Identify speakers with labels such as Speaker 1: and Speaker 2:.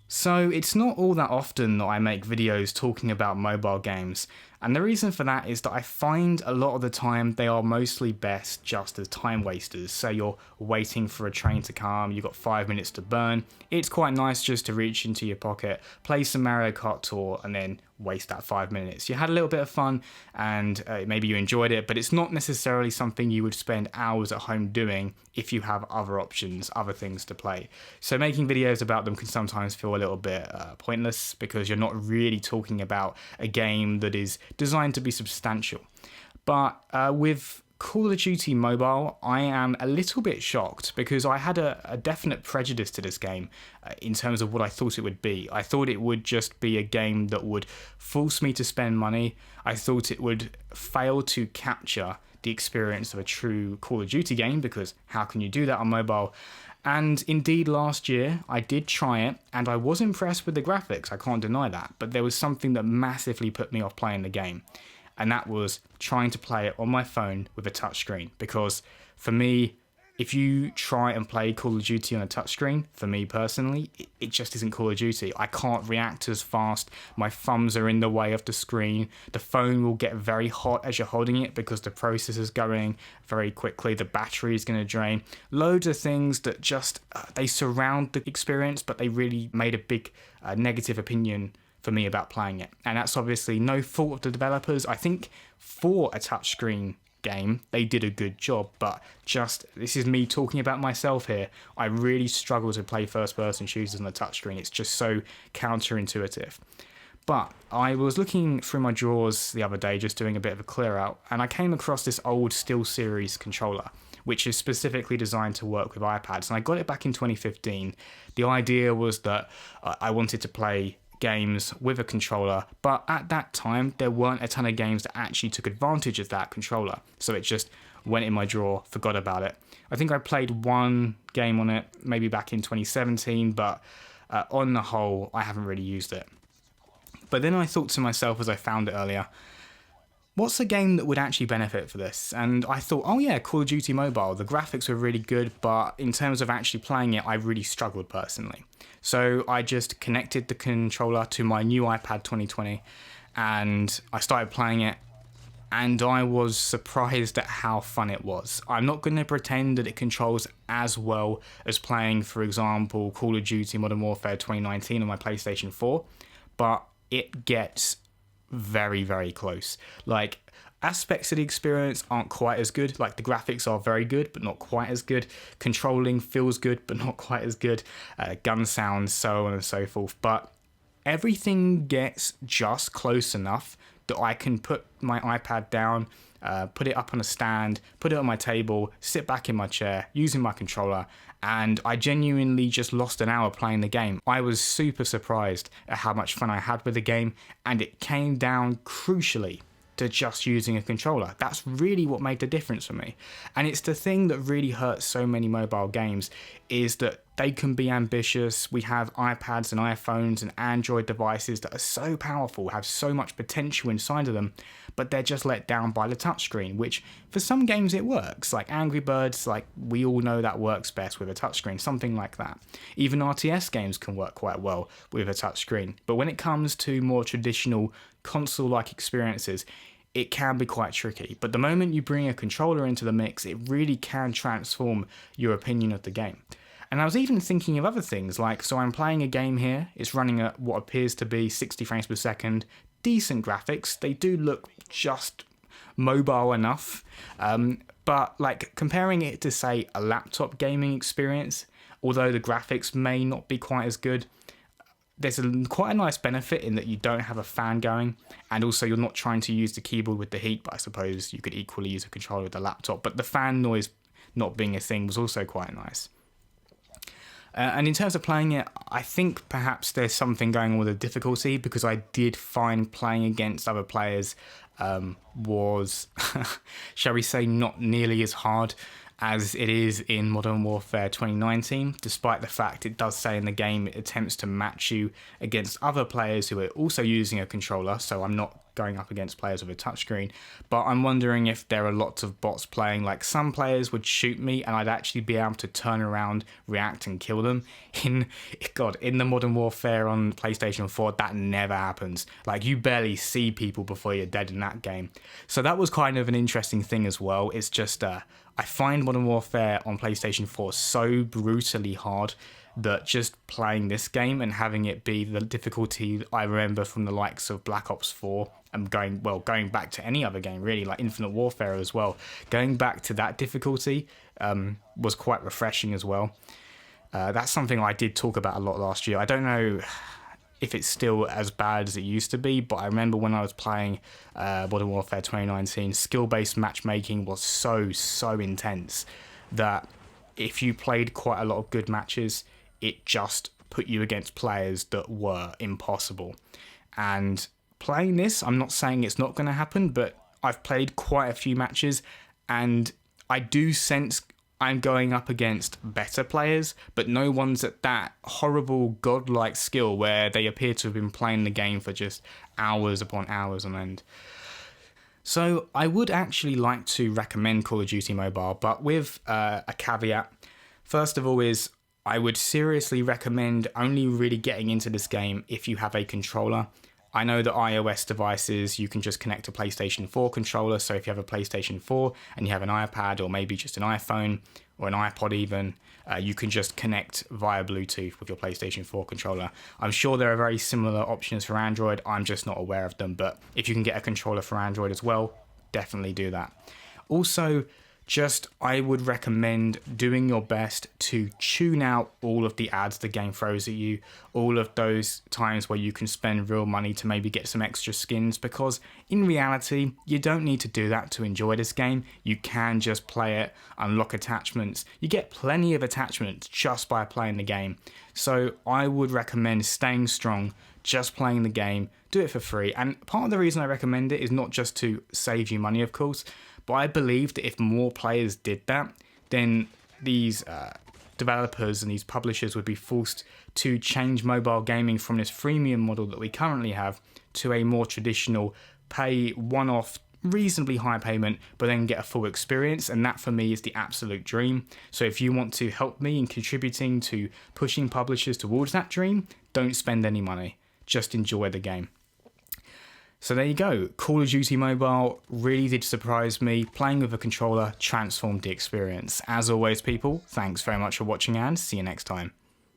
Speaker 1: So it's not all that often that I make videos talking about mobile games, and the reason for that is that I find a lot of the time they are mostly best just as time wasters. So you're waiting for a train to come, you've got 5 minutes to burn. It's quite nice just to reach into your pocket, play some Mario Kart Tour, and then waste that 5 minutes. You had a little bit of fun and maybe you enjoyed it, but it's not necessarily something you would spend hours at home doing if you have other options, other things to play. So making videos about them can sometimes feel a little bit pointless because you're not really talking about a game that is designed to be substantial. But with Call of Duty Mobile, I am a little bit shocked because I had a definite prejudice to this game in terms of what I thought it would be. I thought it would just be a game that would force me to spend money. I thought it would fail to capture the experience of a true Call of Duty game, because how can you do that on mobile? And indeed, last year I did try it and I was impressed with the graphics, I can't deny that, but there was something that massively put me off playing the game, and that was trying to play it on my phone with a touchscreen. Because for me, if you try and play Call of Duty on a touchscreen, for me personally, it just isn't Call of Duty. I can't react as fast, my thumbs are in the way of the screen, the phone will get very hot as you're holding it because the processor's going very quickly, the battery is going to drain. Loads of things that just, they surround the experience, but they really made a big negative opinion for me about playing it. And that's obviously no fault of the developers. I think for a touchscreen game they did a good job, but just, this is me talking about myself here, I really struggle to play first person shooters on the touchscreen. It's just so counterintuitive. But I was looking through my drawers the other day, just doing a bit of a clear out, and I came across this old SteelSeries controller which is specifically designed to work with iPads, and I got it back in 2015. The idea was that I wanted to play games with a controller, but at that time there weren't a ton of games that actually took advantage of that controller, so it just went in my drawer, forgot about it. I think I played one game on it maybe back in 2017, but on the whole I haven't really used it. But then I thought to myself as I found it earlier, what's a game that would actually benefit for this? And I thought, oh yeah, Call of Duty Mobile. The graphics were really good, but in terms of actually playing it, I really struggled personally. So I just connected the controller to my new iPad 2020 and I started playing it, and I was surprised at how fun it was. I'm not going to pretend that it controls as well as playing, for example, Call of Duty Modern Warfare 2019 on my PlayStation 4, but it gets very, very close. Like, aspects of the experience aren't quite as good. Like, the graphics are very good, but not quite as good. Controlling feels good, but not quite as good. Gun sounds, so on and so forth. But everything gets just close enough that I can put my iPad down, put it up on a stand, put it on my table, sit back in my chair, using my controller, and I genuinely just lost an hour playing the game. I was super surprised at how much fun I had with the game, and it came down crucially to just using a controller. That's really what made the difference for me. And it's the thing that really hurts so many mobile games, is that they can be ambitious. We have iPads and iPhones and Android devices that are so powerful, have so much potential inside of them, but they're just let down by the touchscreen, which for some games it works, like Angry Birds, like we all know that works best with a touchscreen, something like that. Even RTS games can work quite well with a touchscreen, but when it comes to more traditional console-like experiences, it can be quite tricky. But the moment you bring a controller into the mix, it really can transform your opinion of the game. And I was even thinking of other things, like, so I'm playing a game here, it's running at what appears to be 60 frames per second, decent graphics, they do look just mobile enough, but like comparing it to, say, a laptop gaming experience, although the graphics may not be quite as good, there's quite a nice benefit in that you don't have a fan going, and also you're not trying to use the keyboard with the heat, but I suppose you could equally use a controller with the laptop, but the fan noise not being a thing was also quite nice. And in terms of playing it, I think perhaps there's something going on with the difficulty, because I did find playing against other players was, shall we say, not nearly as hard as it is in Modern Warfare 2019, despite the fact it does say in the game it attempts to match you against other players who are also using a controller, so I'm not going up against players with a touchscreen. But I'm wondering if there are lots of bots playing. Like, some players would shoot me and I'd actually be able to turn around, react and kill them. In the Modern Warfare on PlayStation 4, that never happens. Like, you barely see people before you're dead in that game. So that was kind of an interesting thing as well. It's just I find Modern Warfare on PlayStation 4 so brutally hard that just playing this game and having it be the difficulty I remember from the likes of Black Ops 4 and going back to any other game really, like Infinite Warfare as well, going back to that difficulty was quite refreshing as well. That's something I did talk about a lot last year. I don't know if it's still as bad as it used to be, but I remember when I was playing Modern Warfare 2019, skill-based matchmaking was so intense that if you played quite a lot of good matches, it just put you against players that were impossible. And playing this, I'm not saying it's not going to happen, but I've played quite a few matches and I do sense I'm going up against better players, but no one's at that horrible godlike skill where they appear to have been playing the game for just hours upon hours on end. So I would actually like to recommend Call of Duty Mobile, but with a caveat. First of all is I would seriously recommend only really getting into this game if you have a controller. I know that iOS devices, you can just connect a PlayStation 4 controller, so if you have a PlayStation 4 and you have an iPad or maybe just an iPhone or an iPod even, you can just connect via Bluetooth with your PlayStation 4 controller. I'm sure there are very similar options for Android, I'm just not aware of them, but if you can get a controller for Android as well, definitely do that. Also, I would recommend doing your best to tune out all of the ads the game throws at you, all of those times where you can spend real money to maybe get some extra skins, because in reality, you don't need to do that to enjoy this game. You can just play it, unlock attachments. You get plenty of attachments just by playing the game. So I would recommend staying strong, just playing the game, do it for free. And part of the reason I recommend it is not just to save you money, of course, but I believe that if more players did that, then these developers and these publishers would be forced to change mobile gaming from this freemium model that we currently have to a more traditional pay one-off, reasonably high payment, but then get a full experience. And that for me is the absolute dream. So if you want to help me in contributing to pushing publishers towards that dream, don't spend any money. Just enjoy the game. So there you go, Call of Duty Mobile really did surprise me. Playing with a controller transformed the experience. As always, people, thanks very much for watching and see you next time.